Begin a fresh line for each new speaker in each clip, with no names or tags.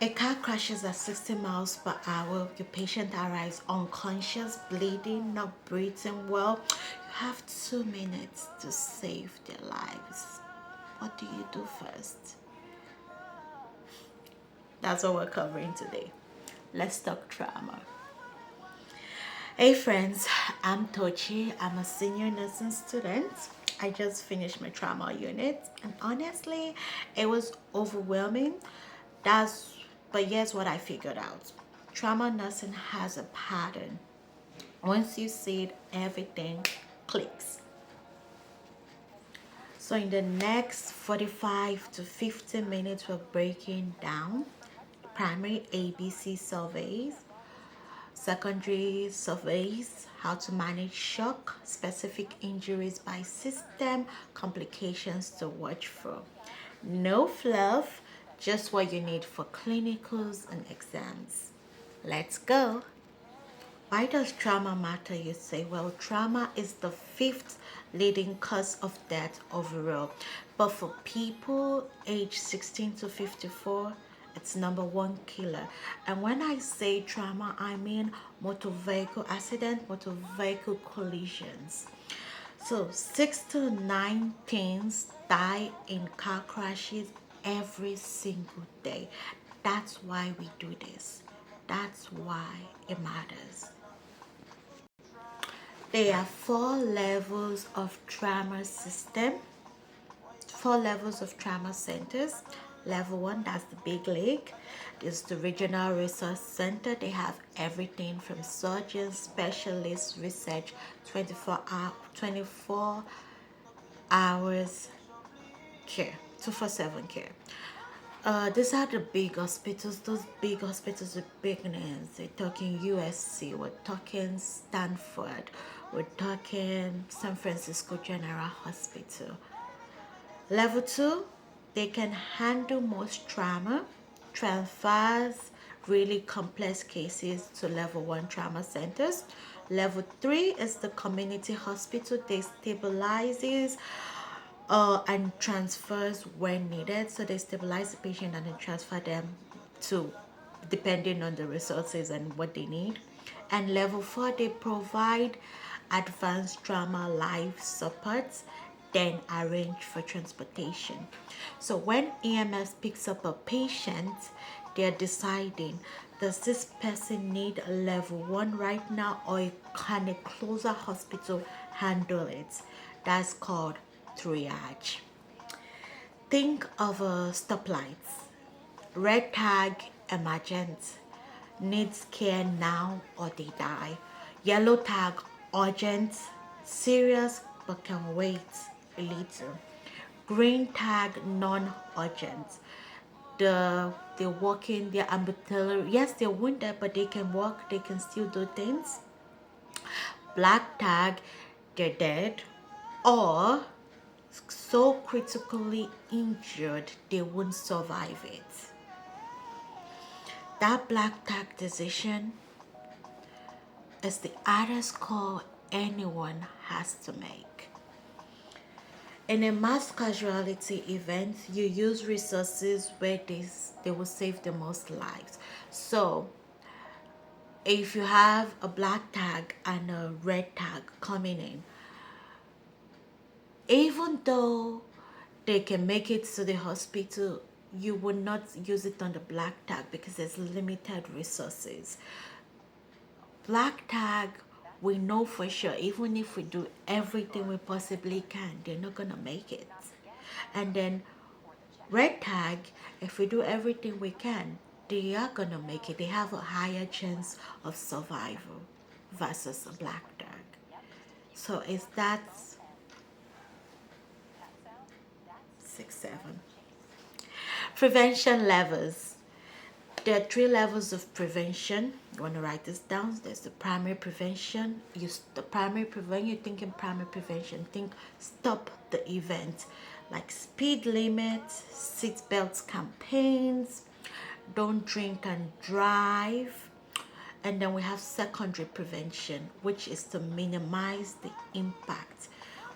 A car crashes at 60 miles per hour. Your patient arrives unconscious, bleeding, not breathing well. You have 2 minutes to save their lives. What do you do first? That's what we're covering today. Let's talk trauma. Hey friends, I'm Tochi. I'm a senior nursing student. I just finished my trauma unit, and honestly, it was overwhelming. But here's what I figured out. Trauma nursing has a pattern. Once you see it, everything clicks. So in the next 45 to 50 minutes, we're breaking down primary ABC surveys, secondary surveys, how to manage shock, specific injuries by system, complications to watch for. No fluff, just what you need for clinicals and exams. Let's go. Why does trauma matter, you say? Well, trauma is the fifth leading cause of death overall. But for people aged 16 to 54, it's number one killer. And when I say trauma, I mean motor vehicle accident, motor vehicle collisions. So 6 to 9 teens die in car crashes every single day. That's why we do this. That's why it matters. There are 4 levels of trauma system, 4 levels of trauma centers. Level 1, that's the big league. There's the regional resource center. They have everything from surgeons, specialists, research, 24 hours care, 247 care. These are the big hospitals. Those big hospitals with big names. We're talking USC, we're talking Stanford, we're talking San Francisco General Hospital. Level 2, they can handle most trauma, transfers really complex cases to level 1 trauma centers. Level 3 is the community hospital. They stabilizes and transfers when needed. So they stabilize the patient and then transfer them to, depending on the resources and what they need. And level 4, they provide advanced trauma life support, then arrange for transportation. So when EMS picks up a patient, they're deciding, does this person need a level 1 right now, or can a closer hospital handle it? That's called triage. Think of stoplights. Red tag, emergent, needs care now or they die. Yellow tag, urgent, serious but can wait a little. Green tag, non-urgent. They're walking, they're ambulatory. Yes, they're wounded, but they can walk, they can still do things. Black tag, they're dead, or so critically injured they won't survive it. That black tag decision is the hardest call anyone has to make. In a mass casualty event, you use resources where they will save the most lives. So if you have a black tag and a red tag coming in, even though they can make it to the hospital, you would not use it on the black tag because there's limited resources. Black tag, we know for sure, even if we do everything we possibly can, they're not gonna make it. And then red tag, if we do everything we can, they are gonna make it. They have a higher chance of survival versus a black tag. So is that 6-7? Prevention levels. There are 3 levels of prevention. You want to write this down. There's the primary prevention. When you're thinking primary prevention, think stop the event, like speed limits, seatbelt campaigns, don't drink and drive. And then we have secondary prevention, which is to minimize the impact.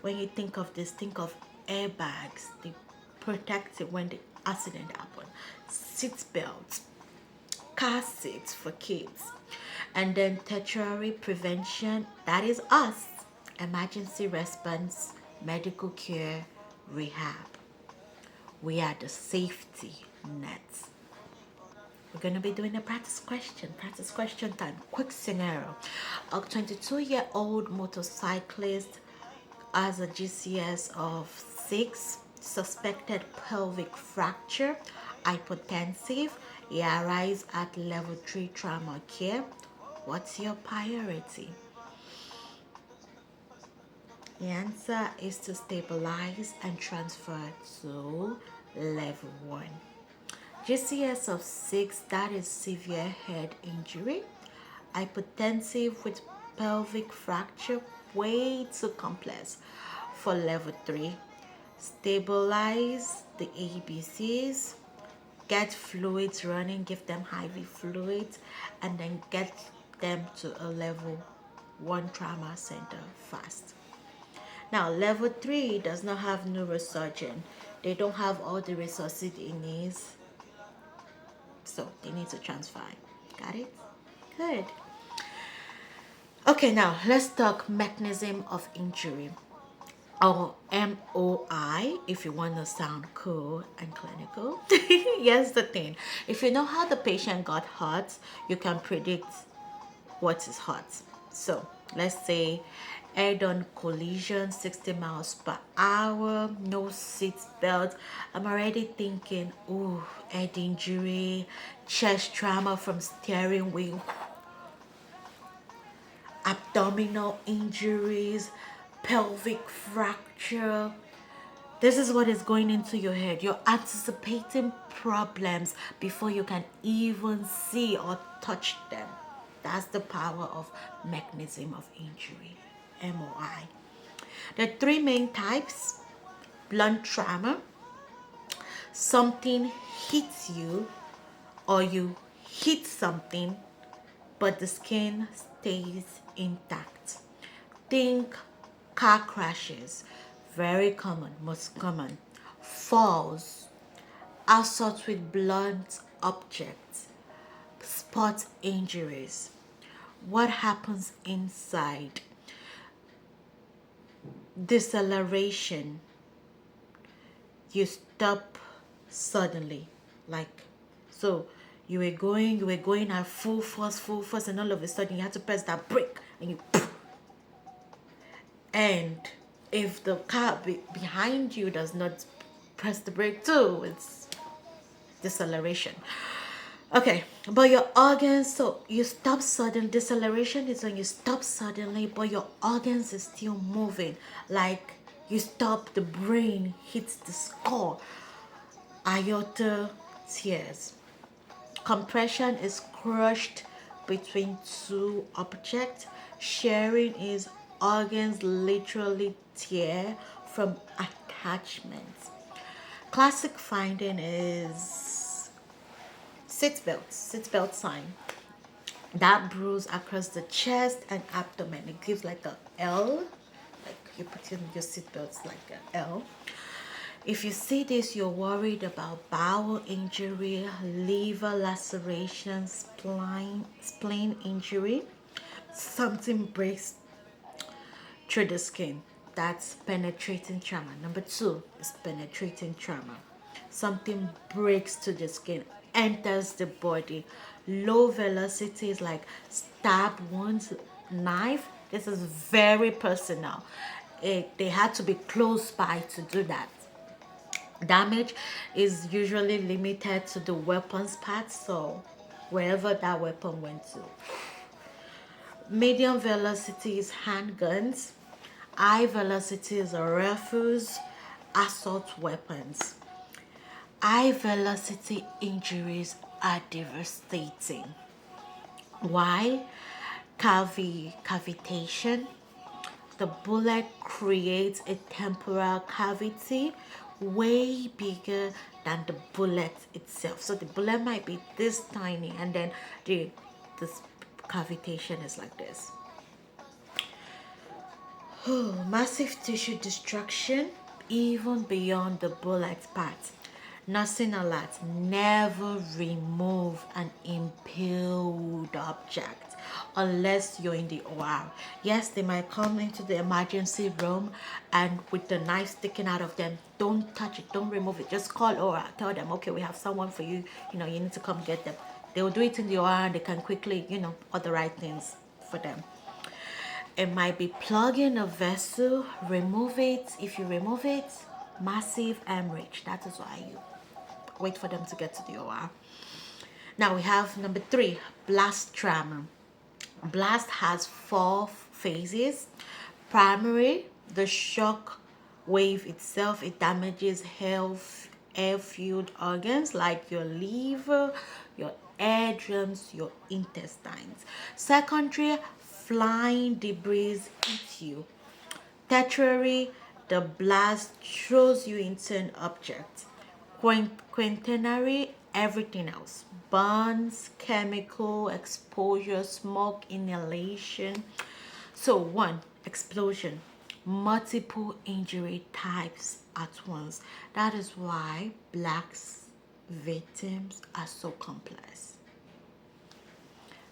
When you think of this, think of airbags, they protect it when the accident happens. Seat belts, car seats for kids. And then tertiary prevention, that is us. Emergency response, medical care, rehab. We are the safety nets. We're going to be doing a practice question time. Quick scenario. A 22-year-old motorcyclist has a GCS of 6, suspected pelvic fracture, hypotensive. He arrives at level 3 trauma care. What's your priority? The answer is to stabilize and transfer to level 1. GCS of 6, that is severe head injury. Hypotensive with pelvic fracture, way too complex for level 3. Stabilize the ABCs, get fluids running, give them IV fluids, and then get them to a level 1 trauma center fast. Now, level 3 does not have neurosurgeon. They don't have all the resources it needs, so they need to transfer. Got it? Good. Okay, now let's talk mechanism of injury, or MOI, if you want to sound cool and clinical. Here's the thing. If you know how the patient got hurt, you can predict what is hurt. So let's say head-on collision, 60 miles per hour, no seat belt. I'm already thinking, ooh, head injury, chest trauma from steering wheel, abdominal injuries, pelvic fracture. This is what is going into your head. You're anticipating problems before you can even see or touch them. That's the power of mechanism of injury, MOI. There are 3 main types. Blunt trauma. Something hits you, or you hit something, but the skin stays intact. Think car crashes, very common, most common. Falls, assault with blunt objects, spot injuries. What happens inside? Deceleration. You stop suddenly, like so. You were going at full force, and all of a sudden you had to press that brake, and you. And if the car behind you does not press the brake too, it's deceleration. Okay, but your organs, so you stop suddenly. Deceleration is when you stop suddenly, but your organs is still moving. Like you stop, the brain hits the skull. Aorta tears. Compression is crushed between 2 objects. Sharing is organs literally tear from attachments. Classic finding is seatbelt sign. That bruise across the chest and abdomen. It gives like a L, like you put in your seatbelts like an L. If you see this, you're worried about bowel injury, liver laceration, spleen injury. Something breaks through the skin. That's penetrating trauma. Number 2 is penetrating trauma. Something breaks to the skin, enters the body. Low velocity is like stab wounds, knife. This is very personal. They had to be close by to do that. Damage is usually limited to the weapon's part, so wherever that weapon went to. Medium velocity is handguns. High velocity is rifles, assault weapons. High velocity injuries are devastating. Why? Cavitation. The bullet creates a temporal cavity way bigger than the bullet itself. So the bullet might be this tiny, and then this cavitation is like this. Massive tissue destruction, even beyond the bullet part. Nursing alert, never remove an impaled object unless you're in the OR. Yes, they might come into the emergency room and with the knife sticking out of them, don't touch it, don't remove it. Just call OR, tell them, okay, we have someone for you, you know, you need to come get them. They will do it in the OR and they can quickly, you know, all the right things for them. It might be plugging a vessel, remove it. If you remove it, massive hemorrhage. That is why you wait for them to get to the OR. Now we have number 3, blast trauma. Blast has 4 phases. Primary, the shock wave itself, it damages air-filled organs like your liver, your eardrums, your intestines. Secondary, flying debris hit you. Tertiary, the blast throws you into an object. Quaternary, everything else. Burns, chemical exposure, smoke inhalation. So 1, explosion. Multiple injury types at once. That is why blast victims are so complex.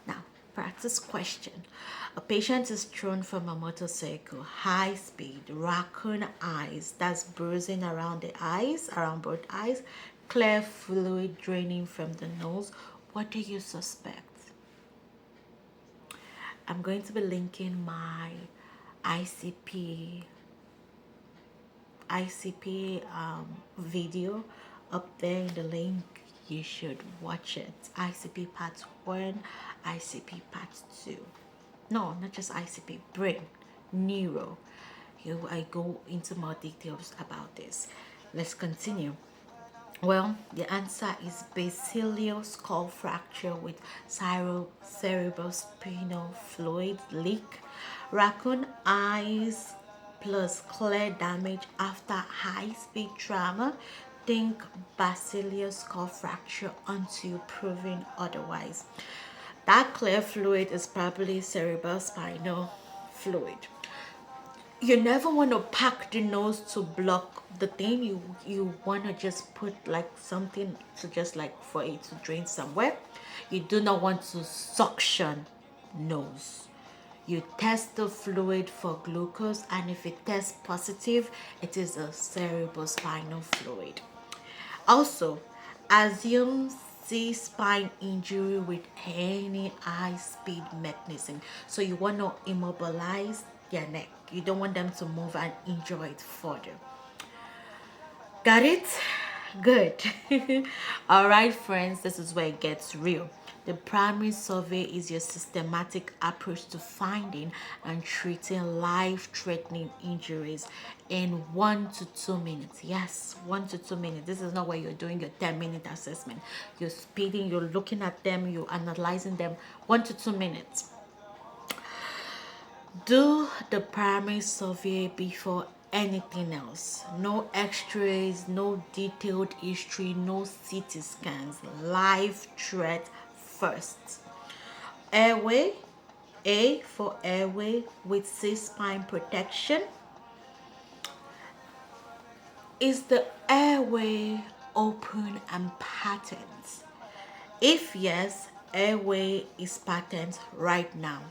Now, practice question. A patient is thrown from a motorcycle, high speed, raccoon eyes, that's bruising around the eyes, around both eyes, clear fluid draining from the nose. What do you suspect? I'm going to be linking my ICP video up there in the link. You should watch it. ICP part 1, ICP part 2. No, not just ICP, brain, neuro. I go into more details about this. Let's continue. Well, the answer is basilar skull fracture with cerebrospinal fluid leak, raccoon eyes plus clear damage after high-speed trauma. Think basilar skull fracture until proven otherwise. That clear fluid is probably cerebrospinal fluid. You never want to pack the nose to block the thing. You want to just put like something to just like for it to drain somewhere. You do not want to suction nose. You test the fluid for glucose, and if it tests positive, it is a cerebrospinal fluid. Also, assume C-spine injury with any high-speed mechanism. So you want to immobilize their neck. You don't want them to move and injure it further. Got it? Good. All right, friends, this is where it gets real. The primary survey is your systematic approach to finding and treating life-threatening injuries in 1 to 2 minutes. Yes, 1 to 2 minutes. This is not where you're doing your 10-minute assessment. You're speeding, you're looking at them, you're analyzing them. 1 to 2 minutes. Do the primary survey before anything else. No x-rays, no detailed history, no CT scans. Live threat first. Airway, A for airway with C-spine protection. Is the airway open and patent? If yes, airway is patent right now.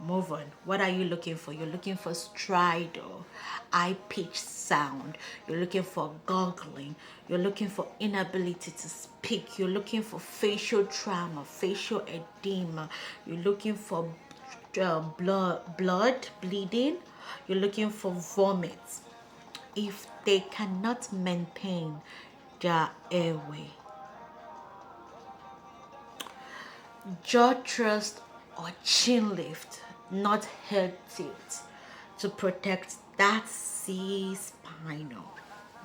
Move on. What are you looking for? You're looking for stridor, high-pitched sound. You're looking for gargling. You're looking for inability to speak. You're looking for facial trauma, facial edema. You're looking for blood, bleeding. You're looking for vomit. If they cannot maintain their airway, jaw thrust or chin lift, not head tilt, to protect that C-spinal.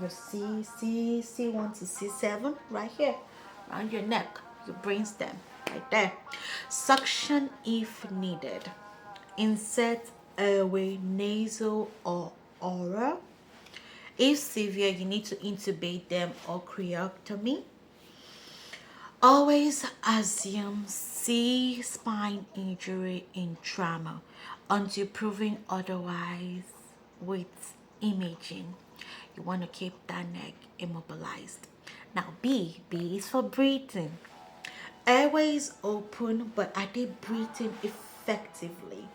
Your C1 to C7 right here, around your neck, your brainstem, right there. Suction if needed. Insert airway, nasal or oral. If severe, you need to intubate them or cryotomy. Always assume C-spine injury in trauma until proven otherwise with imaging. You want to keep that neck immobilized. Now B is for breathing. Airway is open, but are they breathing effectively?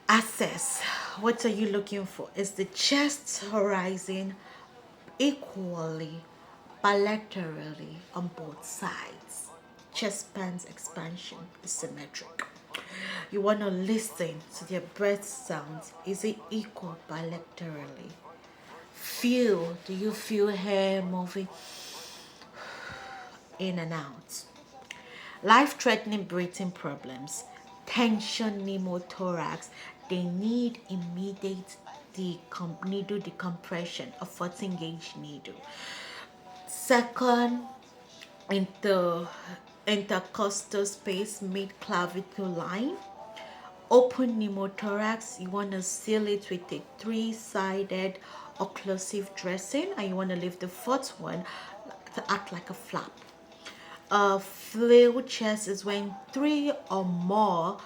Assess. What are you looking for? Is the chest horizon equally, bilaterally on both sides? Chest bands expansion is symmetric. You want to listen to their breath sounds. Is it equal bilaterally? Feel. Do you feel hair moving in and out? Life-threatening breathing problems, tension pneumothorax, they need immediate needle decompression, a 14 gauge needle. Second, intercostal space mid-clavicle line. Open pneumothorax, you want to seal it with a 3-sided occlusive dressing, and you want to leave the fourth one to act like a flap. A flail chest is when 3 or more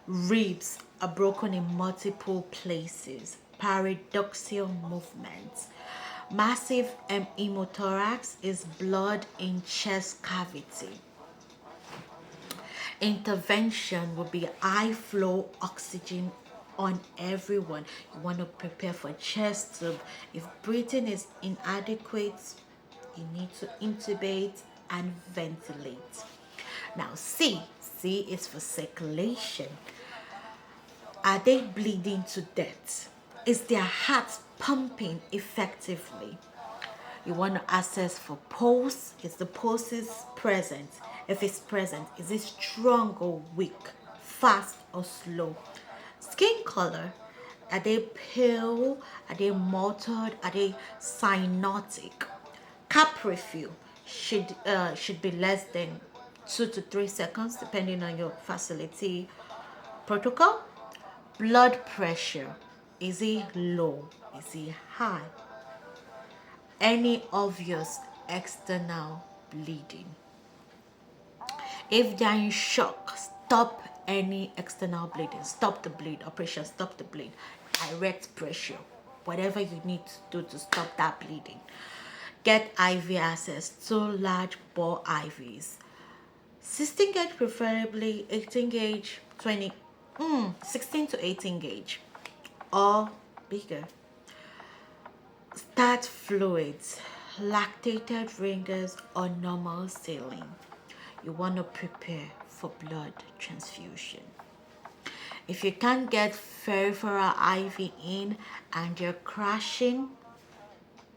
ribs are broken in multiple places. Paradoxial movements. Massive hemothorax is blood in chest cavity. Intervention will be high flow oxygen on everyone. You want to prepare for chest tube. If breathing is inadequate, you need to intubate and ventilate. Now C is for circulation. Are they bleeding to death? Is their heart pumping effectively? You want to assess for pulse. Is the pulses present? If it's present, is it strong or weak, fast or slow? Skin color. Are they pale? Are they mottled? Are they cyanotic? Cap refill should be less than 2 to 3 seconds depending on your facility protocol. Blood pressure. Is it low? Is it high? Any obvious external bleeding. If they're in shock, stop any external bleeding. Stop the bleed. Operation, stop the bleed. Direct pressure. Whatever you need to do to stop that bleeding. Get IV access to large bore IVs. 16 gauge preferably, 18 gauge, 16 to 18 gauge or bigger. Start fluids, lactated ringers or normal saline. You want to prepare for blood transfusion. If you can't get peripheral IV in and you're crashing,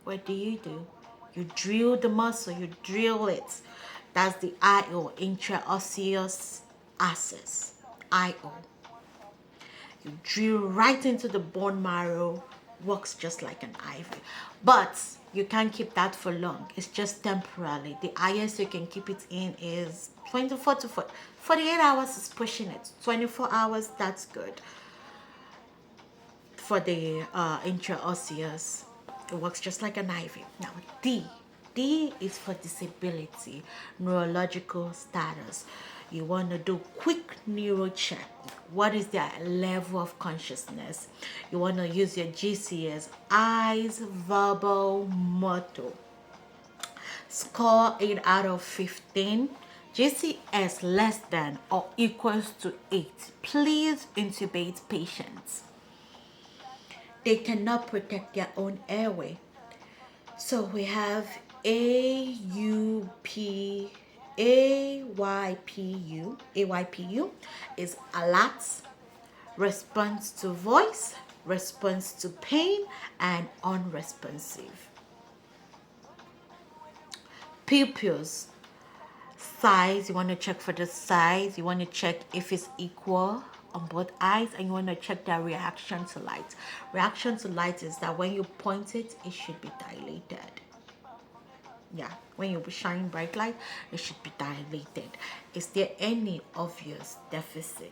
what do? You drill the muscle, you drill it. That's the IO, intraosseous access, IO. You drill right into the bone marrow, works just like an IV. But you can't keep that for long. It's just temporarily. The highest you can keep it in is 24 to 48 hours is pushing it. 24 hours, that's good. For the intraosseous, it works just like an IV. Now, D is for disability, neurological status. You want to do quick neuro check. What is their level of consciousness? You want to use your GCS, eyes, verbal, motor. Score 8 out of 15. GCS less than or equals to 8. Please intubate patients. They cannot protect their own airway. So we have AYPU. AYPU is alert, response to voice, response to pain, and unresponsive. Pupils. Size, you want to check for the size. You want to check if it's equal on both eyes, and you want to check their reaction to light. Reaction to light is that when you point it, it should be dilated. Yeah, when you shine bright light, it should be dilated. Is there any obvious deficit?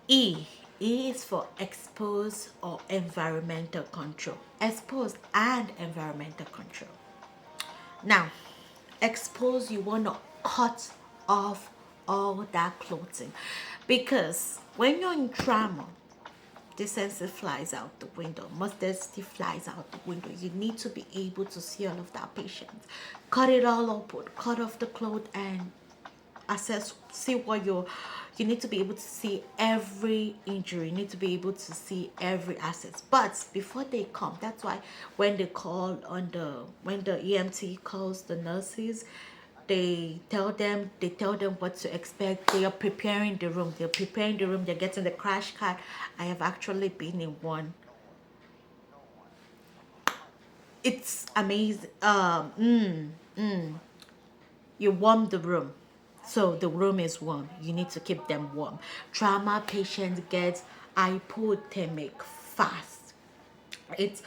E is for exposed or environmental control. Exposed and environmental control. Now, exposed, you want to cut off all that clothing, because when you're in trauma, decency flies out the window, modesty flies out the window. You need to be able to see all of that patient, cut it all open, cut off the cloth, and assess, see what you need to be able to see every injury. You need to be able to see every asset. But before they come, that's why when they call on when the EMT calls the nurses, they tell them what to expect. They are preparing the room. They're preparing the room. They're getting the crash cart. I have actually been in one. It's amazing. You warm the room, so the room is warm. You need to keep them warm. Trauma patients get hypothermic fast. It's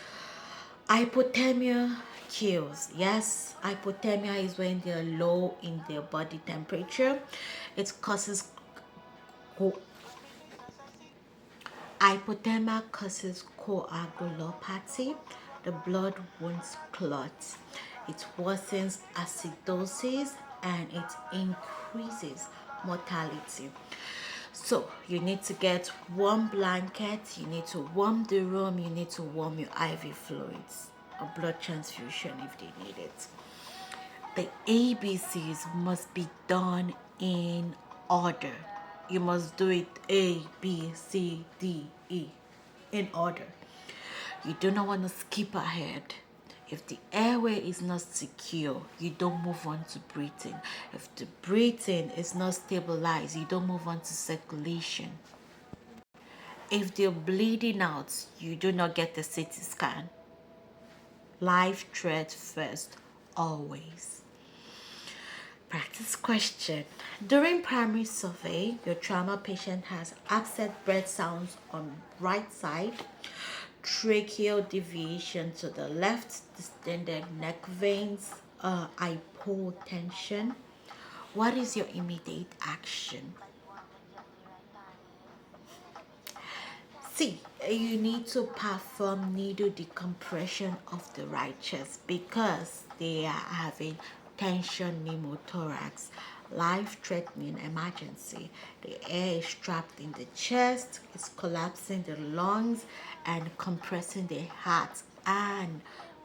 hypothermia kills. Yes, hypothermia is when they're low in their body temperature. It causes hypothermia causes coagulopathy. The blood won't clot. It worsens acidosis and it increases mortality. So you need to get warm blankets, you need to warm the room, you need to warm your IV fluids, a blood transfusion if they need it. The ABCs must be done in order. You must do it A, B, C, D, E in order. You do not want to skip ahead. If the airway is not secure, you don't move on to breathing. If the breathing is not stabilized, you don't move on to circulation. If they're bleeding out, you do not get the CT scan. Life threat first, always. Practice question. During primary survey, your trauma patient has absent breath sounds on right side, tracheal deviation to the left, distended neck veins, hypotension. What is your immediate action? C. You need to perform needle decompression of the right chest because they are having tension pneumothorax, life-threatening emergency. The air is trapped in the chest, it's collapsing the lungs and compressing the heart and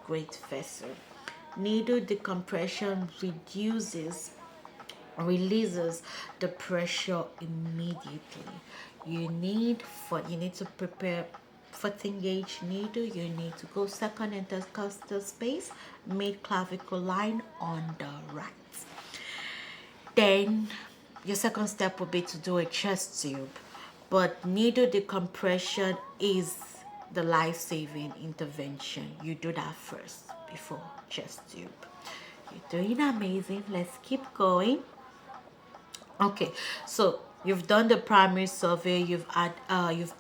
great vessel. Needle decompression releases the pressure immediately. You need to prepare 14 gauge needle. You need to go second intercostal space, mid clavicle line on the right. Then your second step will be to do a chest tube, but needle decompression is the life-saving intervention. You do that first before chest tube. You're doing amazing. Let's keep going. Okay, so you've done the primary survey, you've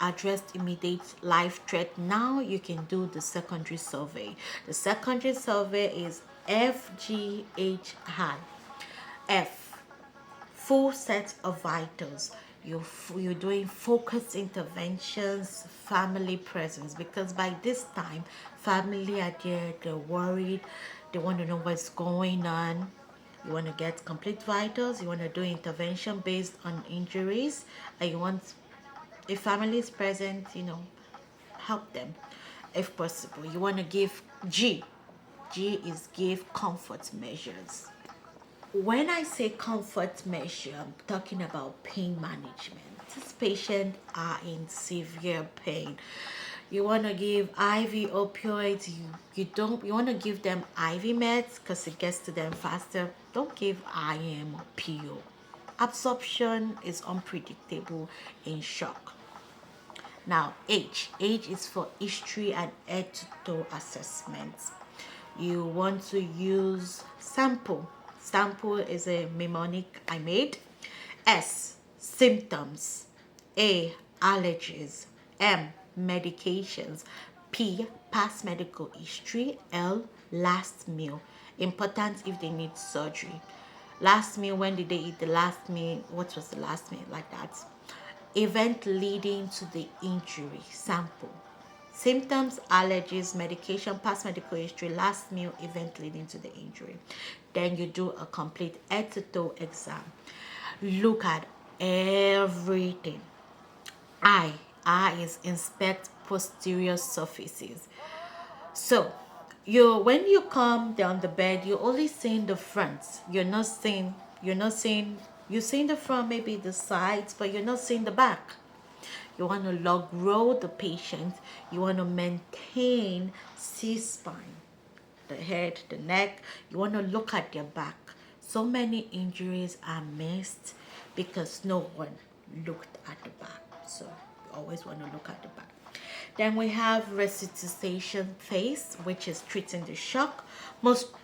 addressed immediate life threat. Now you can do the secondary survey. The secondary survey is FGHI. F, full set of vitals. You're doing focused interventions, family presence, because by this time family are there, they're worried, they want to know what's going on. You want to get complete vitals, you want to do intervention based on injuries, and you want, if family is present, help them if possible. You want to give G. G is give comfort measures. When I say comfort measure, I'm talking about pain management. These patients are in severe pain. You want to give IV opioids. You want to give them IV meds because it gets to them faster. Don't give IM or PO. Absorption is unpredictable in shock. Now, H is for history and head to toe assessments. You want to use sample. Sample is a mnemonic I made. S, symptoms. A, allergies. M, medications. P, past medical history. L, last meal. Important if they need surgery. Last meal, when did they eat the last meal? What was the last meal? Like that. Event leading to the injury. Sample. Symptoms, allergies, medication, past medical history, last meal, event leading to the injury. Then you do a complete head to toe exam. Look at everything. I, R is inspect posterior surfaces. So when you come down the bed, you're only seeing the front. You're seeing the front, maybe the sides, but you're not seeing the back. You want to log roll the patient. You want to maintain C-spine, the head, the neck. You want to look at their back. So many injuries are missed because no one looked at the back. So you always want to look at the back. Then we have resuscitation phase, which is treating the shock. Most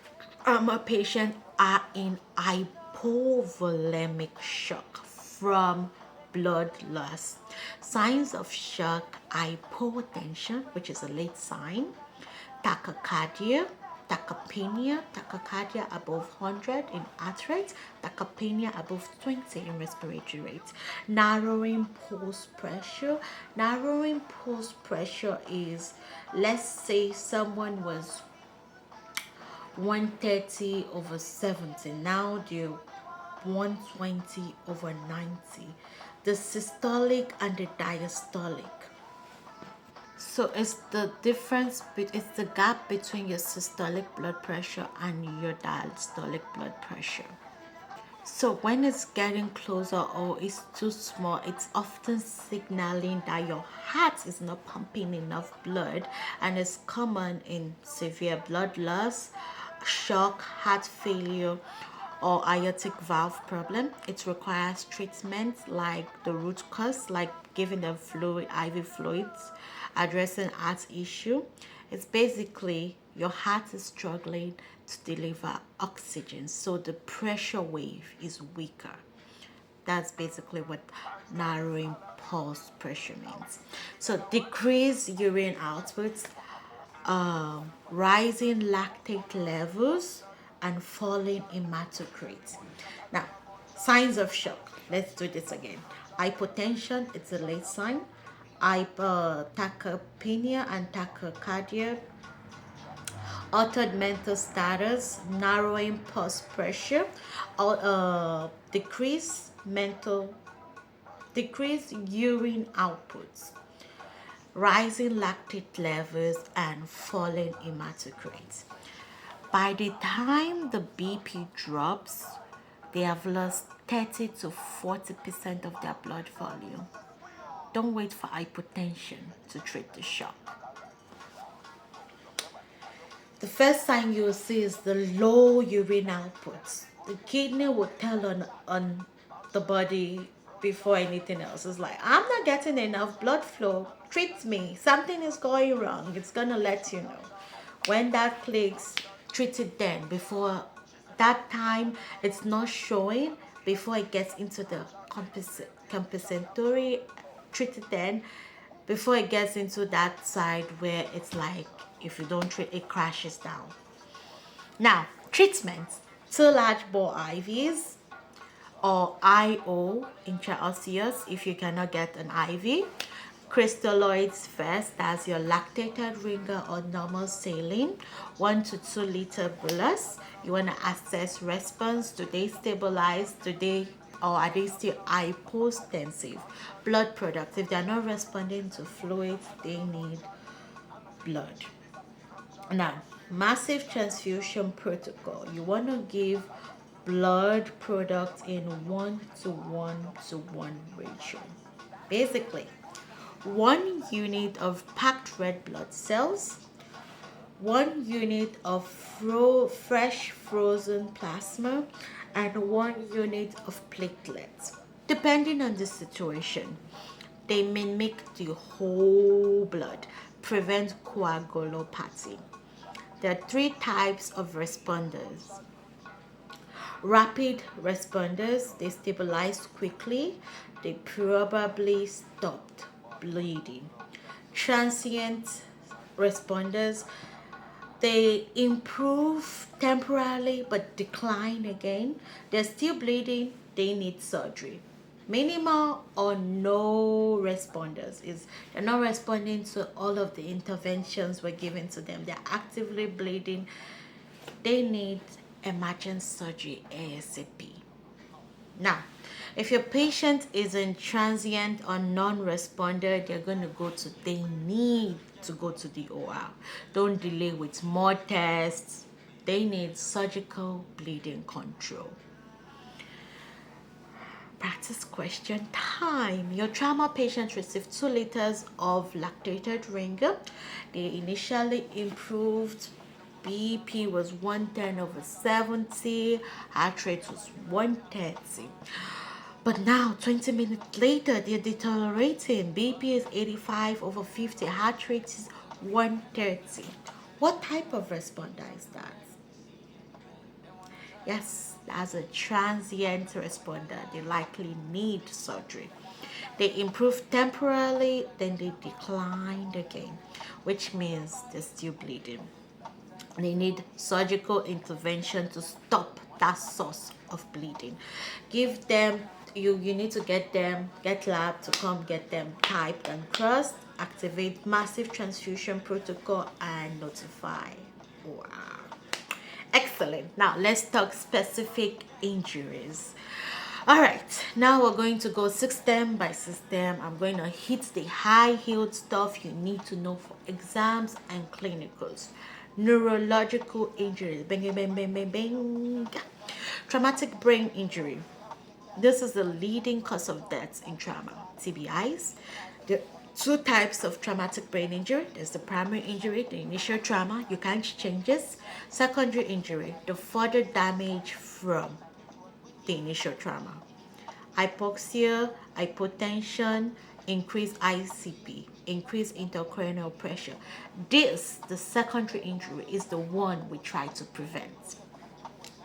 patients are in hypovolemic shock from blood loss. Signs of shock: hypotension, which is a late sign, tachycardia, tachycardia above 100 in heart rate, tachypnea above 20 in respiratory rate. Narrowing pulse pressure. Narrowing pulse pressure is, let's say someone was 130/70, now they're 120/90. The systolic and the diastolic. So it's the difference, it's the gap between your systolic blood pressure and your diastolic blood pressure. So when it's getting closer or it's too small, it's often signaling that your heart is not pumping enough blood, and it's common in severe blood loss, shock, heart failure, or aortic valve problem. It requires treatment like the root cause, like giving them fluid, IV fluids, addressing heart issue. It's basically your heart is struggling to deliver oxygen, so the pressure wave is weaker. That's basically what narrowing pulse pressure means. So decrease urine output, rising lactate levels, and falling hematocrit. Now, signs of shock. Let's do this again. Hypotension, it's a late sign. Tachypnea and tachycardia. Altered mental status, narrowing pulse pressure, decreased urine outputs, rising lactate levels, and falling hematocrit. By the time the BP drops, they have lost 30 to 40% of their blood volume. Don't wait for hypotension to treat the shock. The first sign you will see is the low urine outputs. The kidney will tell on the body before anything else. It's like, I'm not getting enough blood flow. Treat me. Something is going wrong. It's going to let you know. When that clicks, treat it then. Before that time, it's not showing. Before it gets into the compensatory, treat it then. Before it gets into that side where it's like, if you don't treat, it crashes down. Now, treatment: 2 large bore IVs or IO, intraosseous, if you cannot get an IV. Crystalloids first, that's your lactated ringer or normal saline, 1 to 2 liter bolus. You want to assess response. Do they stabilize? Or are they still hypotensive? Blood products, if they're not responding to fluids, they need blood. Now, massive transfusion protocol. You want to give blood products in 1:1:1 ratio. Basically, 1 unit of packed red blood cells, 1 unit of fresh frozen plasma, and 1 unit of platelets. Depending on the situation, they mimic the whole blood, prevent coagulopathy. There are 3 types of responders. Rapid responders, they stabilized quickly, they probably stopped bleeding. Transient responders, they improve temporarily but decline again. They're still bleeding, they need surgery. Minimal or no responders is they're not responding to all of the interventions we're giving to them. They're actively bleeding. They need emergency surgery ASAP. Now, If your patient is in transient or non-responder, they need to go to the OR. Don't delay with more tests. They need surgical bleeding control. Practice question time. Your trauma patient received 2 liters of lactated ringer. They initially improved. BP was 110/70. Heart rate was 130. But now, 20 minutes later, they're deteriorating. BP is 85/50. Heart rate is 130. What type of responder is that? Yes, as a transient responder, they likely need surgery. They improve temporarily, then they declined again, which means they're still bleeding. They need surgical intervention to stop that source of bleeding. Give them, you need to get lab to come get them typed and crossed, activate massive transfusion protocol, and notify OR. Excellent. Now let's talk specific injuries. All right, now we're going to go system by system. I'm going to hit the high-heeled stuff you need to know for exams and clinicals. Neurological injuries. Bang, bang, bang, bang, bang. Traumatic brain injury. This is the leading cause of death in trauma. TBIs. The 2 types of traumatic brain injury. There's the primary injury, the initial trauma, you can't change this. Secondary injury, the further damage from the initial trauma. Hypoxia, hypotension, increased ICP, increased intracranial pressure. This, the secondary injury, is the one we try to prevent.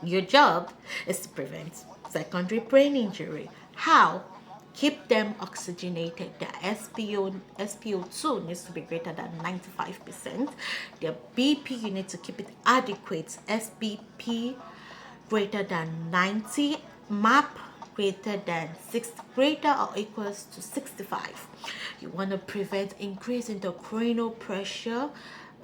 Your job is to prevent secondary brain injury. How? Keep them oxygenated. Their SpO2 needs to be greater than 95%. Their BP, you need to keep it adequate. SBP greater than 90. MAP greater than 6, greater or equals to 65. You want to prevent increase in the cranial pressure.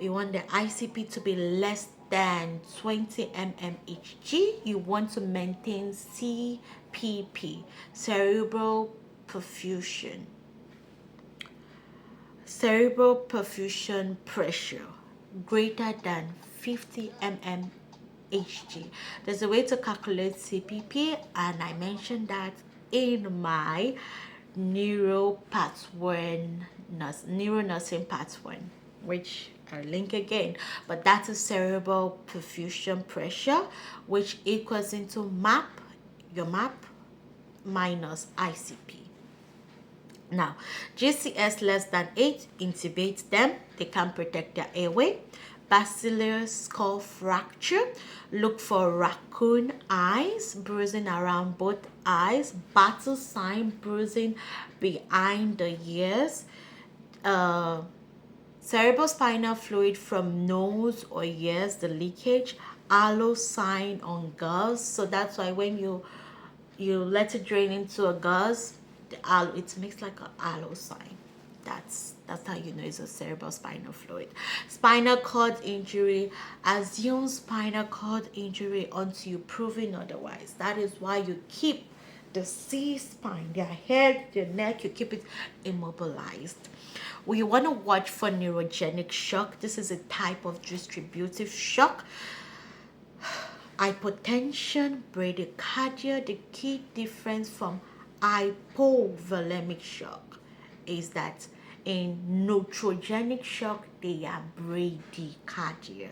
You want the ICP to be less than 20 mmHg. You want to maintain CPP, cerebral perfusion. Cerebral perfusion pressure greater than 50 mmHg. There's a way to calculate CPP, and I mentioned that in my neuro nursing part 1, which I'll link again. But that is cerebral perfusion pressure, which equals into MAP, your MAP minus ICP. Now, GCS less than 8, intubate them. They can protect their airway. Basilar skull fracture, look for raccoon eyes, bruising around both eyes, battle sign, bruising behind the ears, cerebrospinal fluid from nose or ears, the leakage, halo sign on gauze. So that's why when you let it drain into a gauze, it makes like a halo sign. That's how you know it's a cerebrospinal fluid. Spinal cord injury, assume spinal cord injury until you're proven otherwise. That is why you keep the C-spine, their head, their neck, you keep it immobilized. We want to watch for neurogenic shock. This is a type of distributive shock. Hypotension, bradycardia. The key difference from hypovolemic shock is that in neurogenic shock, they are bradycardia.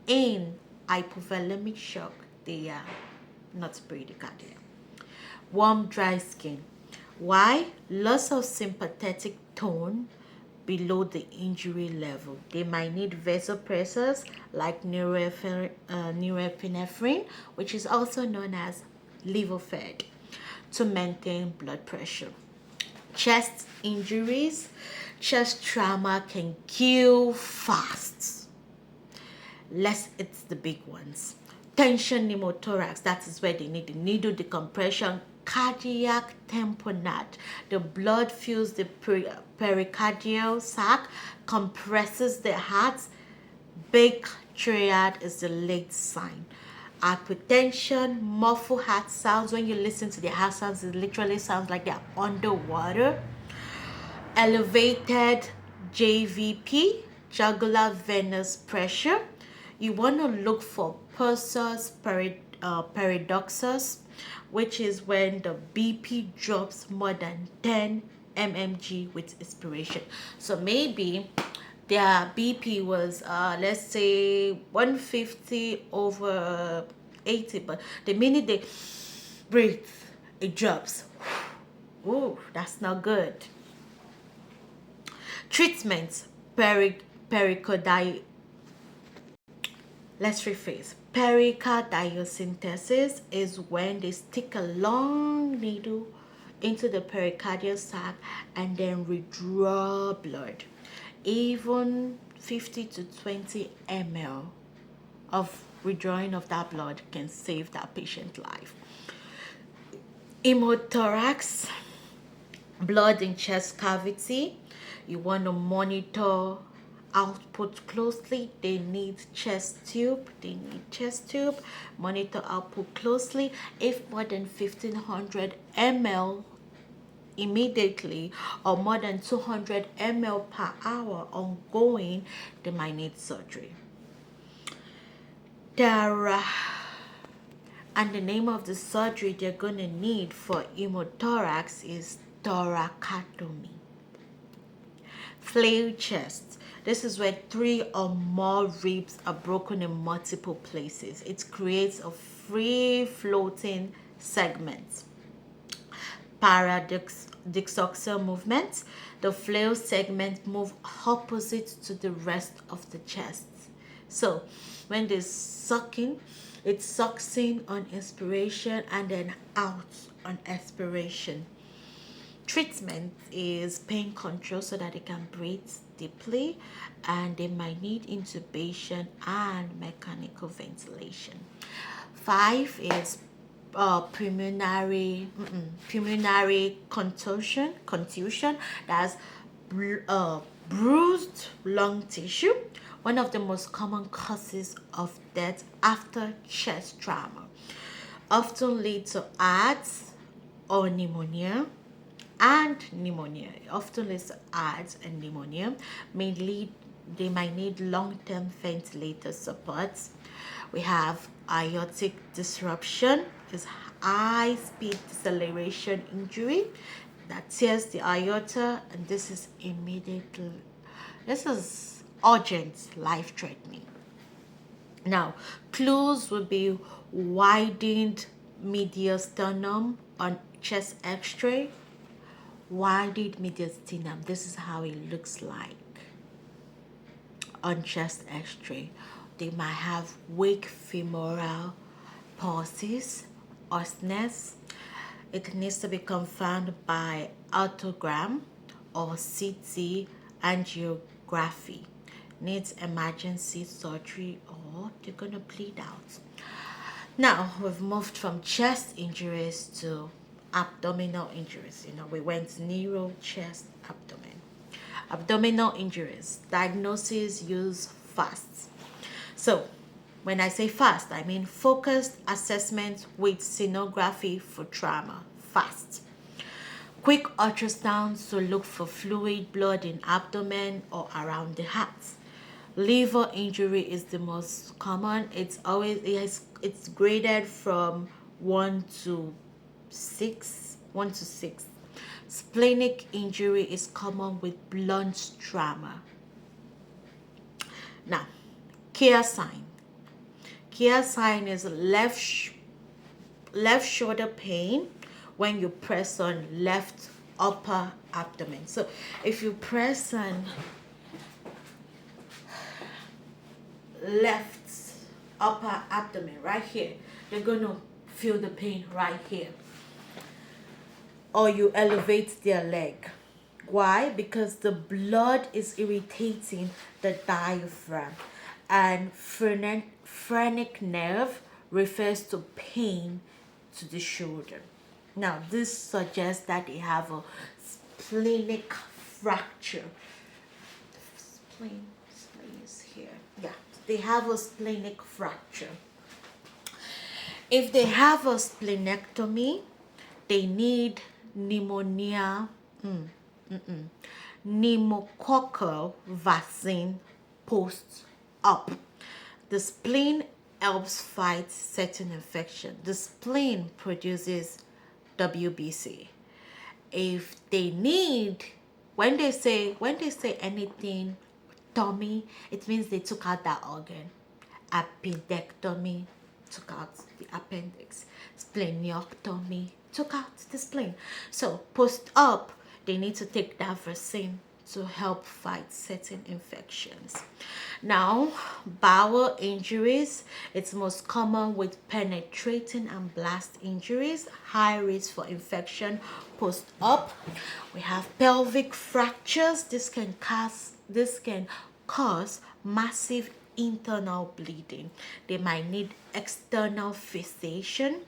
In hypovolemic shock, they are not bradycardia. Warm, dry skin. Why? Loss of sympathetic tone below the injury level. They might need vasopressors like norepinephrine, which is also known as Levophed, to maintain blood pressure. Chest injuries. Chest trauma can kill fast. It's the big ones. Tension pneumothorax, that is where they need the needle decompression. Cardiac tamponade. The blood fills the pericardial sac, compresses the heart. Big triad is the late sign. hypertension, muffled heart sounds. When you listen to the heart sounds, it literally sounds like they're underwater. Elevated JVP, jugular venous pressure. You want to look for pulsus paradoxus, which is when the BP drops more than 10 mmg with inspiration. So maybe their BP was, let's say, 150 over 80, but the minute they breathe, it drops. Ooh, that's not good. Treatment, pericarditis. Let's rephrase. Pericardiocentesis is when they stick a long needle into the pericardial sac and then withdraw blood. Even 50 to 20 ml of withdrawing of that blood can save that patient's life. Hemothorax, blood in chest cavity. You want to monitor output closely. They need chest tube. Monitor output closely. If more than 1500 ml immediately or more than 200 ml per hour ongoing, they might need surgery. And the name of the surgery they're going to need for hemothorax is thoracotomy. Flail chest. This is where 3 or more ribs are broken in multiple places. It creates a free floating segment. Paradoxal movement. The flail segment move opposite to the rest of the chest. So when they're sucking, it sucks in on inspiration and then out on expiration. Treatment is pain control so that they can breathe deeply, and they might need intubation and mechanical ventilation. 5 is pulmonary contusion. That's bruised lung tissue, one of the most common causes of death after chest trauma. Often leads to ARDS or pneumonia. And pneumonia often leads to ARDS and pneumonia. They might need long-term ventilator support. We have aortic disruption, is high-speed deceleration injury that tears the aorta, and this is urgent, life-threatening. Now, clues would be widened mediastinum on chest x-ray. Widened mediastinum, this is how it looks like on chest x-ray. They might have weak femoral pulses, osness. It needs to be confirmed by autogram or CT angiography. Needs emergency surgery or they're going to bleed out. Now, we've moved from chest injuries to abdominal injuries. We went neuro, chest, abdomen. Abdominal injuries. Diagnosis use FAST. So, when I say FAST, I mean focused assessment with sonography for trauma. FAST. Quick ultrasounds to look for fluid, blood in abdomen or around the heart. Liver injury is the most common. It's graded from 1 to 6. Splenic injury is common with blunt trauma. Now, Kia sign. Kia sign is left shoulder pain when you press on left upper abdomen. So if you press on left upper abdomen right here, you're going to feel the pain right here. Or you elevate their leg. Why? Because the blood is irritating the diaphragm, and phrenic nerve refers to pain to the shoulder. Now, this suggests that they have a splenic fracture. Spleen is here. Yeah, they have a splenic fracture. If they have a splenectomy, they need pneumonia, pneumococcal vaccine post-op. The spleen helps fight certain infection. The spleen produces WBC. If they need, when they say anything tummy, it means they took out that organ. Appendectomy, took out the appendix. Splenectomy, took out the spleen. So post-op, they need to take that vaccine to help fight certain infections. Now, bowel injuries, it's most common with penetrating and blast injuries, high risk for infection post-op. We have pelvic fractures. This can cause massive internal bleeding. They might need external fixation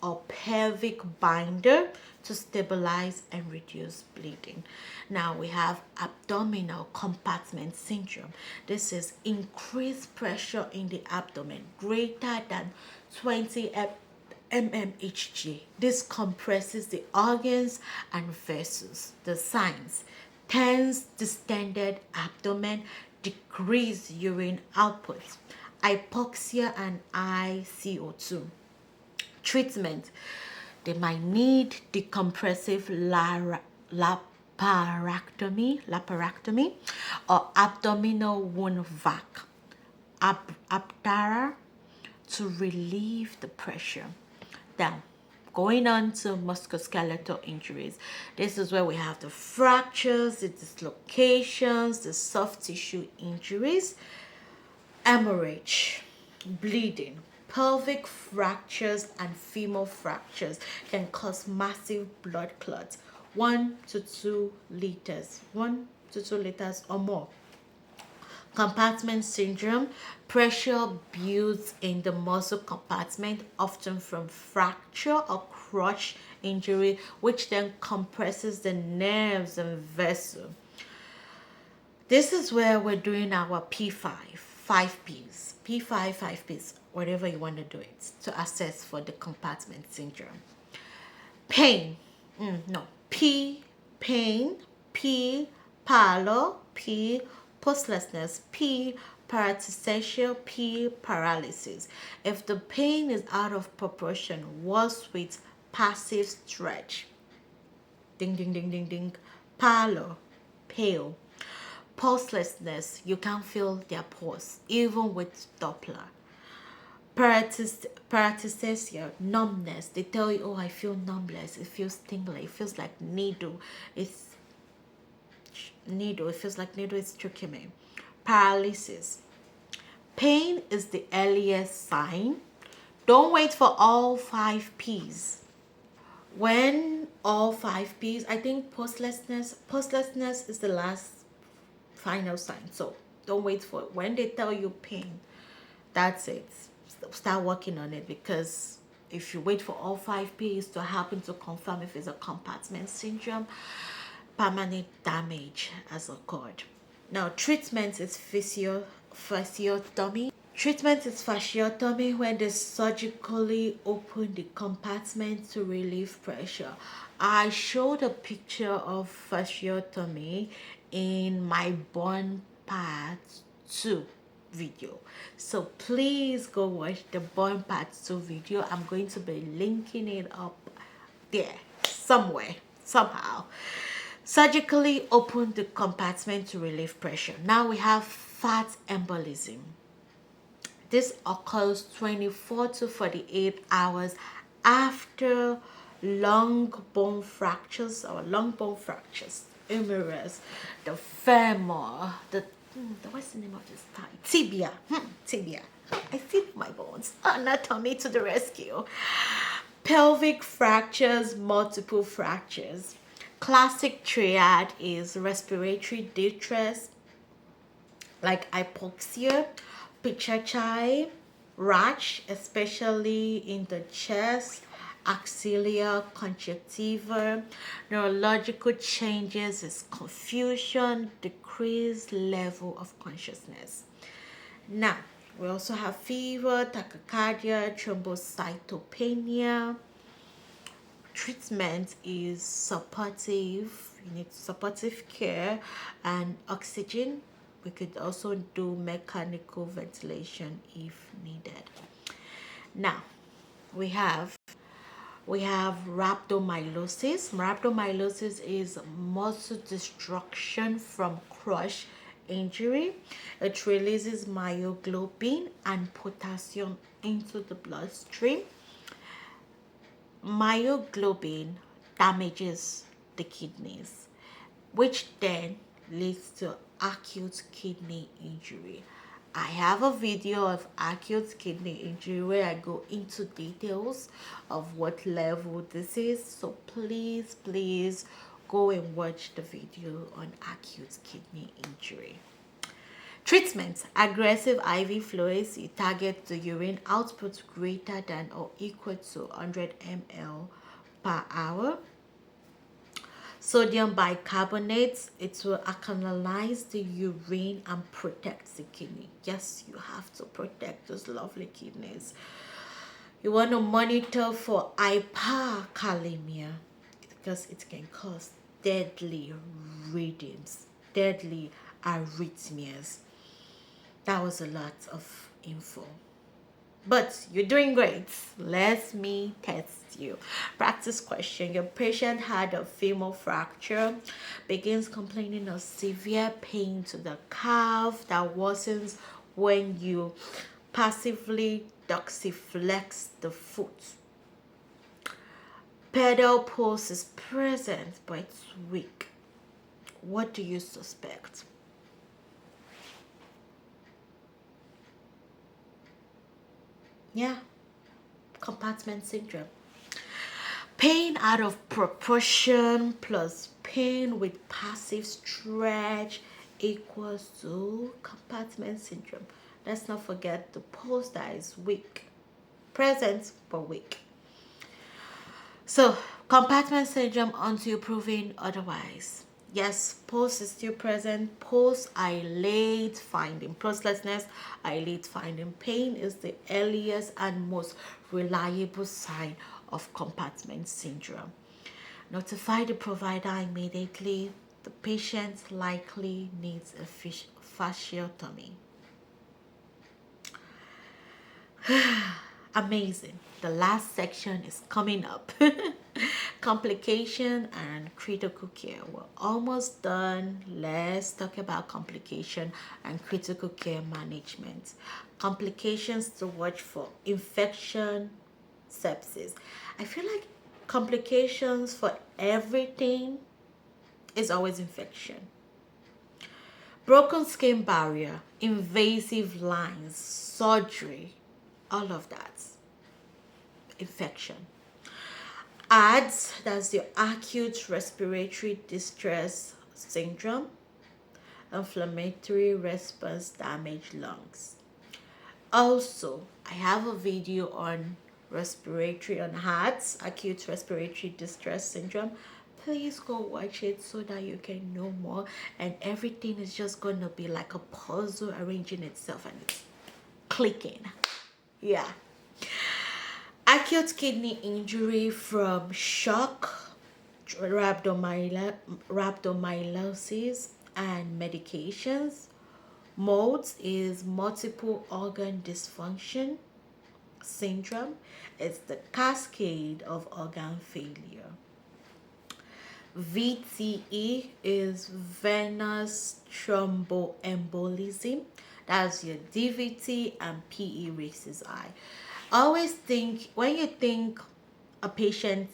or pelvic binder to stabilize and reduce bleeding. Now we have abdominal compartment syndrome. This is increased pressure in the abdomen greater than 20 mmHg. This compresses the organs and vessels. The signs: tense, distended abdomen, decreased urine output, hypoxia, and high CO2. Treatment: they might need decompressive laparectomy or abdominal wound vac, Abdara, to relieve the pressure. Now, going on to musculoskeletal injuries. This is where we have the fractures, the dislocations, the soft tissue injuries, hemorrhage, bleeding. Pelvic fractures and femur fractures can cause massive blood clots, 1 to 2 liters, 1 to 2 liters or more. Compartment syndrome: pressure builds in the muscle compartment, often from fracture or crush injury, which then compresses the nerves and vessel. This is where we're doing our P5, 5Ps, P5, 5Ps, whatever you want to do it, to assess for the compartment syndrome. Pain, P, pain, P, pallor, P, postlessness, P, paresthesia, P, paralysis. If the pain is out of proportion, worse with passive stretch. Ding, ding, ding, ding, ding. Pallor, pale. Pulselessness, you can't feel their pulse, even with Doppler. Paresthesia, numbness. They tell you, oh, I feel numbness. It feels tingly. It feels like needle. It feels like needle is tricky me. Paralysis. Pain is the earliest sign. Don't wait for all 5 Ps. When all 5 Ps, I think postlessness is the last final sign. So don't wait for it. When they tell you pain, that's it. Start working on it, because if you wait for all 5 Ps to happen to confirm if it's a compartment syndrome, permanent damage has occurred. Now, treatment is fasciotomy. Treatment is fasciotomy, when they surgically open the compartment to relieve pressure. I showed a picture of fasciotomy in my burn part 2 video, so please go watch the burn part 2 video. I'm going to be linking it up there somewhere, somehow. Surgically open the compartment to relieve pressure. Now we have fat embolism. This occurs 24 to 48 hours after long bone fractures, humerus, the femur, what's the name of this thigh? Tibia. I feel my bones. Anatomy to the rescue. Pelvic fractures, multiple fractures. Classic triad is respiratory distress, like hypoxia, PGHI, rash, especially in the chest, axilla, conjunctiva. Neurological changes is confusion, decreased level of consciousness. Now, We also have fever, tachycardia, thrombocytopenia. Treatment is supportive. You need supportive care and oxygen. We could also do mechanical ventilation if needed. Now, we have rhabdomyolysis. Rhabdomyolysis is muscle destruction from crush injury. It releases myoglobin and potassium into the bloodstream. Myoglobin damages the kidneys, which then leads to acute kidney injury. I have a video of acute kidney injury where I go into details of what level this is. So please go and watch the video on acute kidney injury. Treatment: aggressive IV fluids. You target the urine output greater than or equal to 100 ml per hour. Sodium bicarbonate, it will alkalinize the urine and protect the kidney. Yes, you have to protect those lovely kidneys. You want to monitor for hyperkalemia because it can cause deadly rhythms, deadly arrhythmias. That was a lot of info. But you're doing great. Let me test you. Practice question. Your patient had a femur fracture, begins complaining of severe pain to the calf that worsens when you passively dorsiflex the foot. Pedal pulse is present, but it's weak. What do you suspect? Yeah, compartment syndrome. Pain out of proportion plus pain with passive stretch equals to compartment syndrome. Let's not forget the pulse that is weak. Present but weak. So, compartment syndrome until proven otherwise. Yes, pulse is still present. Pulse dilate finding. Pulselessness, dilate finding. Pain is the earliest and most reliable sign of compartment syndrome. Notify the provider immediately. The patient likely needs a fasciotomy. Amazing. The last section is coming up. Complication and critical care. We're almost done. Let's talk about complication and critical care management. Complications to watch for: infection, sepsis. I feel like complications for everything is always infection. Broken skin barrier, invasive lines, surgery, all of that. Infection. ADS, that's your acute respiratory distress syndrome. Inflammatory response damage lungs. Also, I have a video on respiratory, on ADS, acute respiratory distress syndrome. Please go watch it so that you can know more, and everything is just gonna be like a puzzle arranging itself and it's clicking. Yeah. Acute kidney injury from shock, rhabdomyolysis, and medications. Modes is multiple organ dysfunction syndrome. It's the cascade of organ failure. VTE is venous thromboembolism. That's your DVT, and PE raises eye. Always think, when you think a patient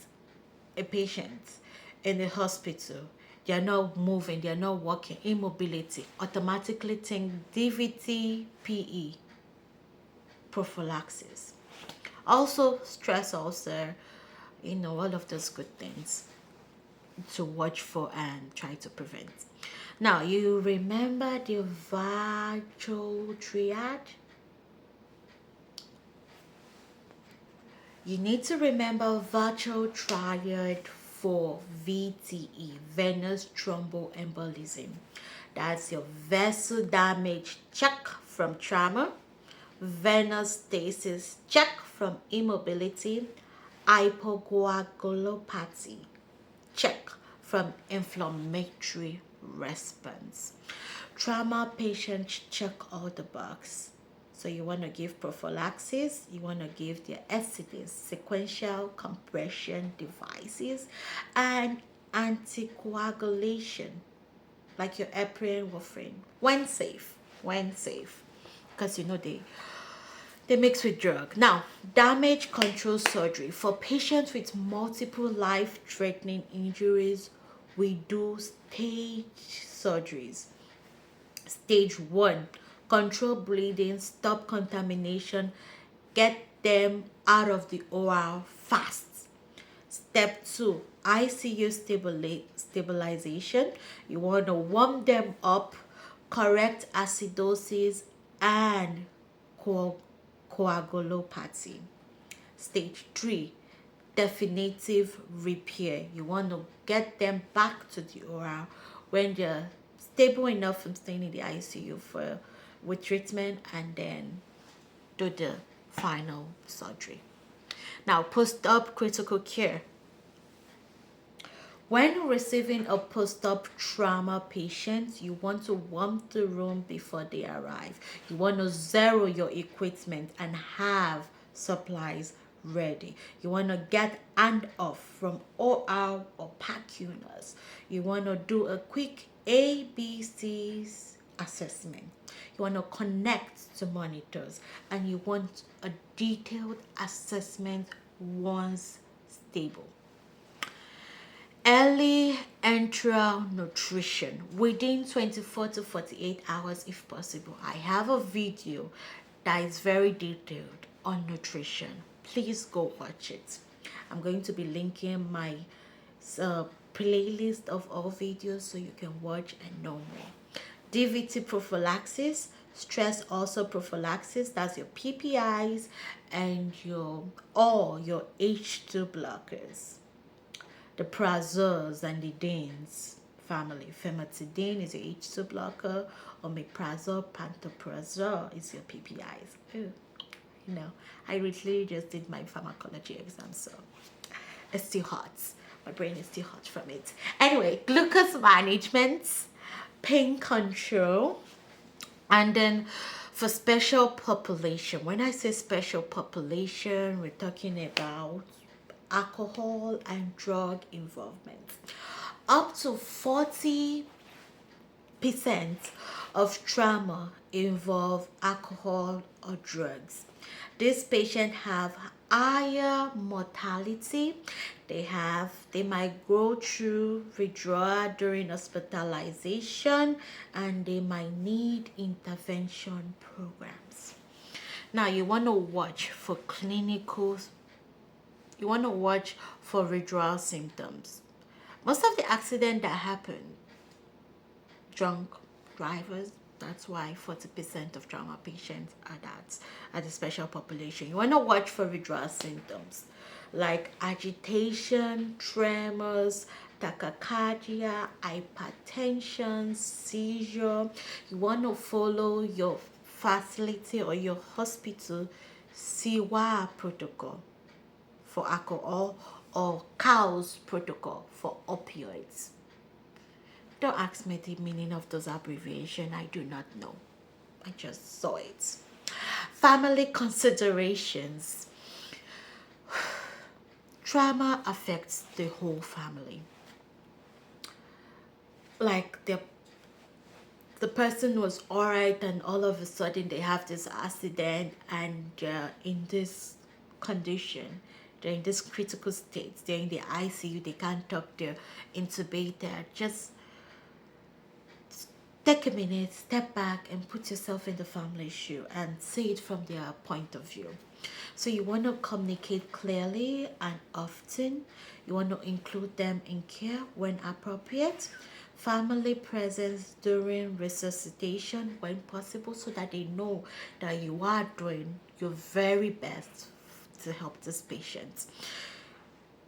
in the hospital, they're not moving, they're not walking, immobility, automatically think DVT, PE, prophylaxis. Also, stress ulcer, all of those good things to watch for and try to prevent. Now, you remember the virtual triage? You need to remember virtual triad for VTE, venous thromboembolism. That's your vessel damage check from trauma, venous stasis, check from immobility, hypocoagulopathy, check from inflammatory response. Trauma patients check all the boxes. So you want to give prophylaxis, you want to give the SCDs, sequential compression devices, and anticoagulation, like your heparin, warfarin, when safe, because you know they mix with drug. Now, damage control surgery for patients with multiple life-threatening injuries. We do stage surgeries. Stage 1, control bleeding, stop contamination, get them out of the OR fast. Step 2, ICU stabilization. You want to warm them up, correct acidosis and coagulopathy. Stage 3, definitive repair. You want to get them back to the OR when they're stable enough from staying in the ICU with treatment, and then do the final surgery. Now, post-op critical care. When receiving a post-op trauma patient, you want to warm the room before they arrive. You want to zero your equipment and have supplies ready. You want to get handoff from OR or PAC units. You want to do a quick ABCs assessment. You want to connect to monitors, and you want a detailed assessment once stable. Early enteral nutrition within 24 to 48 hours if possible. I have a video that is very detailed on nutrition. Please go watch it. I'm going to be linking my playlist of all videos so you can watch and know more. DVT prophylaxis, stress also prophylaxis, that's your PPIs and your H2 blockers. The prazos and the danes family. Famotidine is your H2 blocker, omeprazole, pantoprazole is your PPIs. Ooh, you know, I literally just did my pharmacology exam, so it's still hot. My brain is still hot from it. Anyway, glucose management, pain control, and then for special population. When I say special population, we're talking about alcohol and drug involvement. Up to 40% of trauma involve alcohol or drugs. These patients have higher mortality. They might go through withdrawal during hospitalization, and they might need intervention programs. Now you want to watch for withdrawal symptoms. Most of the accidents that happen, drunk drivers, that's why 40% of trauma patients are the special population. You want to watch for withdrawal symptoms like agitation, tremors, tachycardia, hypertension, seizure. You want to follow your facility or your hospital CWA protocol for alcohol or COWS protocol for opioids. Don't ask me the meaning of those abbreviations. I do not know. I just saw it. Family considerations. Trauma affects the whole family. Like the person was alright, and all of a sudden they have this accident, and in this condition, they're in this critical state, they're in the ICU, they can't talk, they're intubated. Just take a minute, step back, and put yourself in the family's shoe and see it from their point of view. So you want to communicate clearly and often. You want to include them in care when appropriate. Family presence during resuscitation when possible, so that they know that you are doing your very best to help this patient.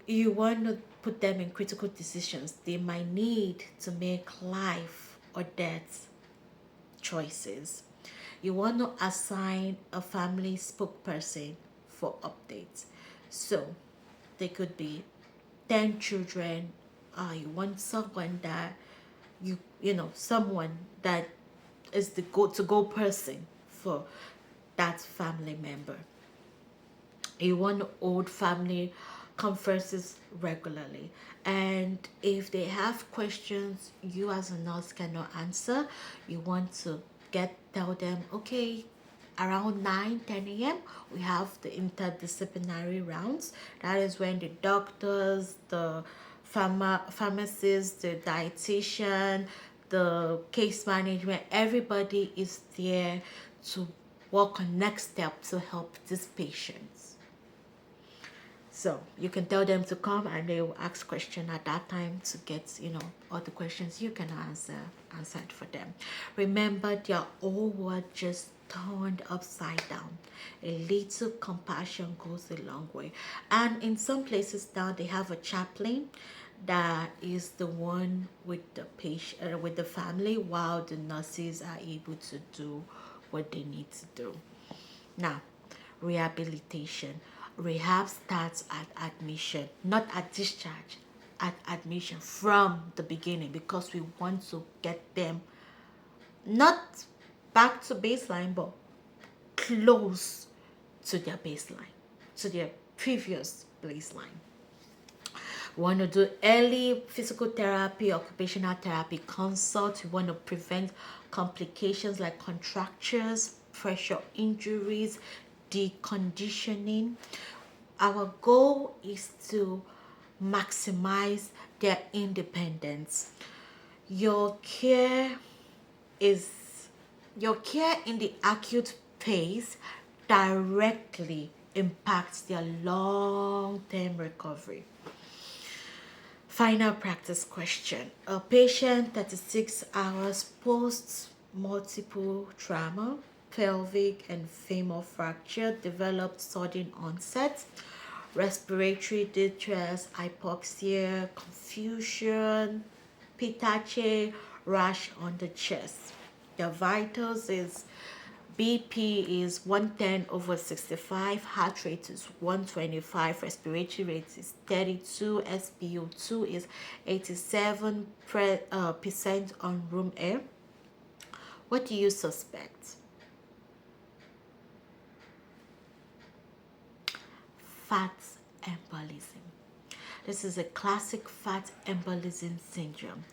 You want to put them in critical decisions. They might need to make life or death choices. You want to assign a family spokesperson for updates. So they could be 10 children. You want someone that someone that is the go person for that family member. You want to hold family conferences regularly, and if they have questions you as a nurse cannot answer, you want to tell them, okay, around 9-10 a.m. we have the interdisciplinary rounds. That is when the doctors, the pharmacists, the dietitian, the case management, everybody is there to work on next step to help these patients. So you can tell them to come and they will ask questions at that time to get, all the questions you can answered for them. Remember, their whole world just turned upside down. A little compassion goes a long way. And in some places now they have a chaplain that is the one with the patient, with the family, while the nurses are able to do what they need to do. Now, rehabilitation. Rehab starts at admission, not at discharge, at admission from the beginning, because we want to get them not back to baseline, but close to their baseline, to their previous baseline. We want to do early physical therapy, occupational therapy consult. We want to prevent complications like contractures, pressure injuries, deconditioning. Our goal is to maximize their independence. Your care in the acute phase directly impacts their long-term recovery. Final practice question. A patient 36 hours post multiple trauma, pelvic and femur fracture, developed sudden onset, respiratory distress, hypoxia, confusion, pitache, rash on the chest. The vitals is BP is 110/65, heart rate is 125, respiratory rate is 32, SpO2 is 87% on room air. What do you suspect? Fat embolism. This is a classic fat embolism syndrome.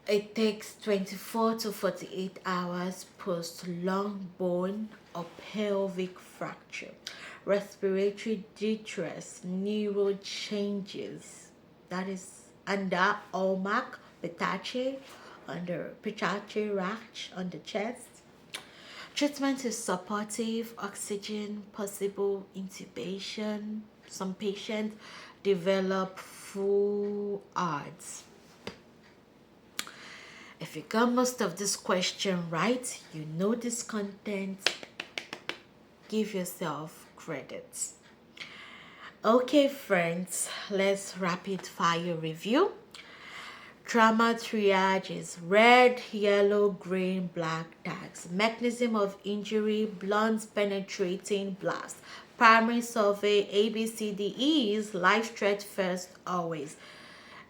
It takes 24 to 48 hours post long bone or pelvic fracture. Respiratory distress, neuro changes, that is under Olmec, pitache, under pitache rash on the chest. Treatment is supportive, oxygen, possible intubation. Some patients develop full ARDS. If you got most of this question right, you know this content, give yourself credit. Okay, friends, let's rapid fire review. Trauma triage is red, yellow, green, black tags. Mechanism of injury, blunt penetrating blast. Primary survey, ABCDEs, life threat first, always.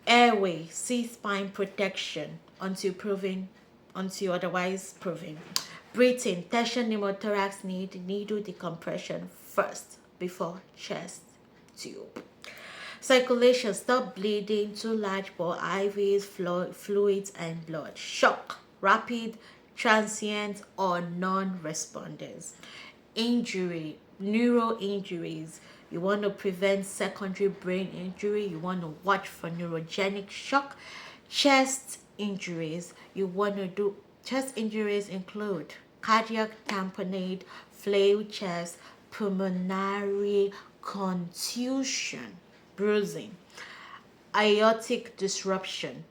Airway, C-spine protection until otherwise proven. Breathing, tertiary pneumothorax needle decompression first before chest tube. Circulation, stop bleeding, too large bore IVs, fluids and blood. Shock, rapid, transient or non-responders. Injury, neuro injuries. You want to prevent secondary brain injury. You want to watch for neurogenic shock. Chest injuries. You want to do chest injuries include cardiac tamponade, flail chest, pulmonary contusion, bruising, aortic disruption,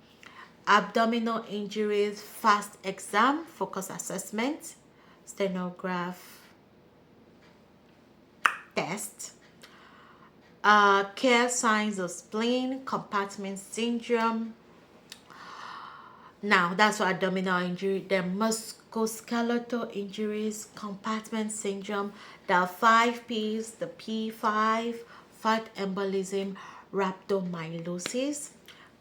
abdominal injuries, fast exam, focus assessment, stenograph test, care signs of spleen, compartment syndrome. Now, that's for abdominal injury. Then musculoskeletal injuries, compartment syndrome, the 5Ps, the P5, fat embolism, rhabdomyolysis,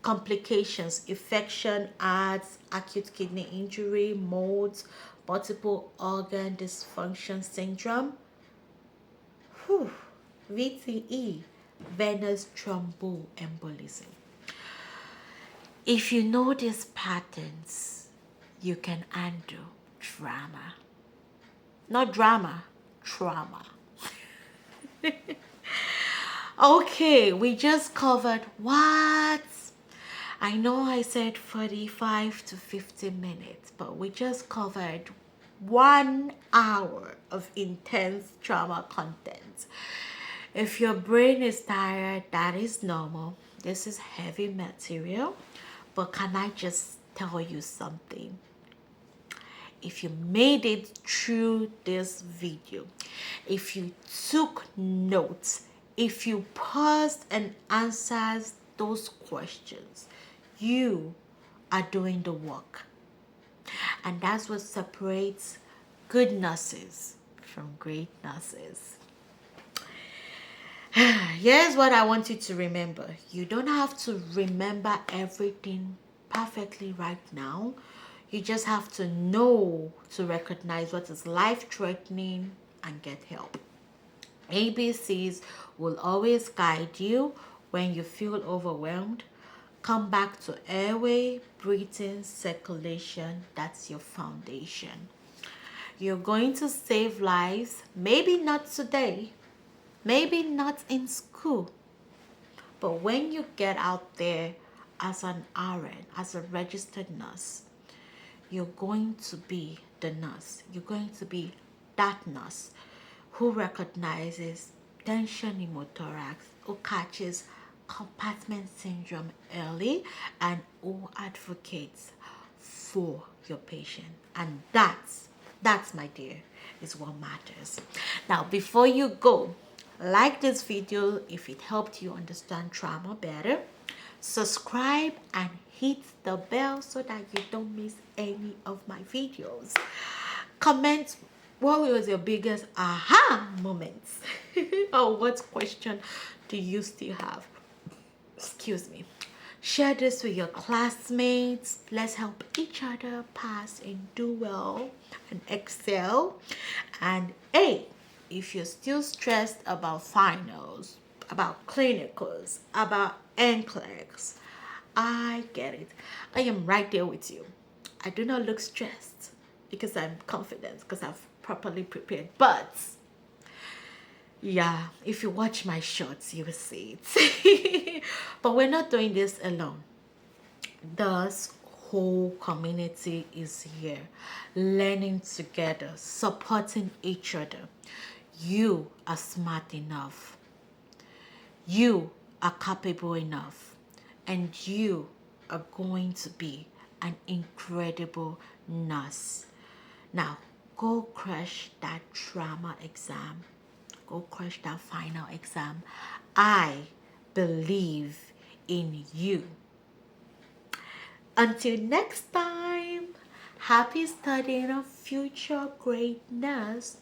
complications, infection, ARDS, acute kidney injury, molds, multiple organ dysfunction syndrome, VTE, venous thromboembolism. If you know these patterns, you can handle trauma. Not drama, trauma. Okay, we just covered what? I know I said 45 to 50 minutes, but we just covered 1 hour of intense trauma content. If your brain is tired, that is normal. This is heavy material. But can I just tell you something? If you made it through this video, if you took notes, if you paused and answered those questions, you are doing the work. And that's what separates good nurses from great nurses. Here's what I want you to remember. You don't have to remember everything perfectly right now. You just have to know to recognize what is life-threatening and get help. ABCs will always guide you when you feel overwhelmed. Come back to airway, breathing, circulation. That's your foundation. You're going to save lives. Maybe not today. Maybe not in school. But when you get out there as an RN, as a registered nurse, you're going to be the nurse. You're going to be that nurse who recognizes tension pneumothorax, who catches compartment syndrome early, and who advocates for your patient. And that's, my dear, is what matters. Now, before you go, like this video if it helped you understand trauma better. Subscribe and hit the bell so that you don't miss any of my videos. Comment what was your biggest aha moments or what question do you still have? Excuse me. Share this with your classmates. Let's help each other pass and do well and excel. And hey, if you're still stressed about finals, about clinicals, about NCLEX, I get it. I am right there with you. I do not look stressed because I'm confident, because I've properly prepared. But yeah, if you watch my shorts, you will see it. But we're not doing this alone. This whole community is here, learning together, supporting each other. You are smart enough. You are capable enough. And you are going to be an incredible nurse. Now, go crush that trauma exam. Go crush that final exam. I believe in you. Until next time, happy studying of future great nurse.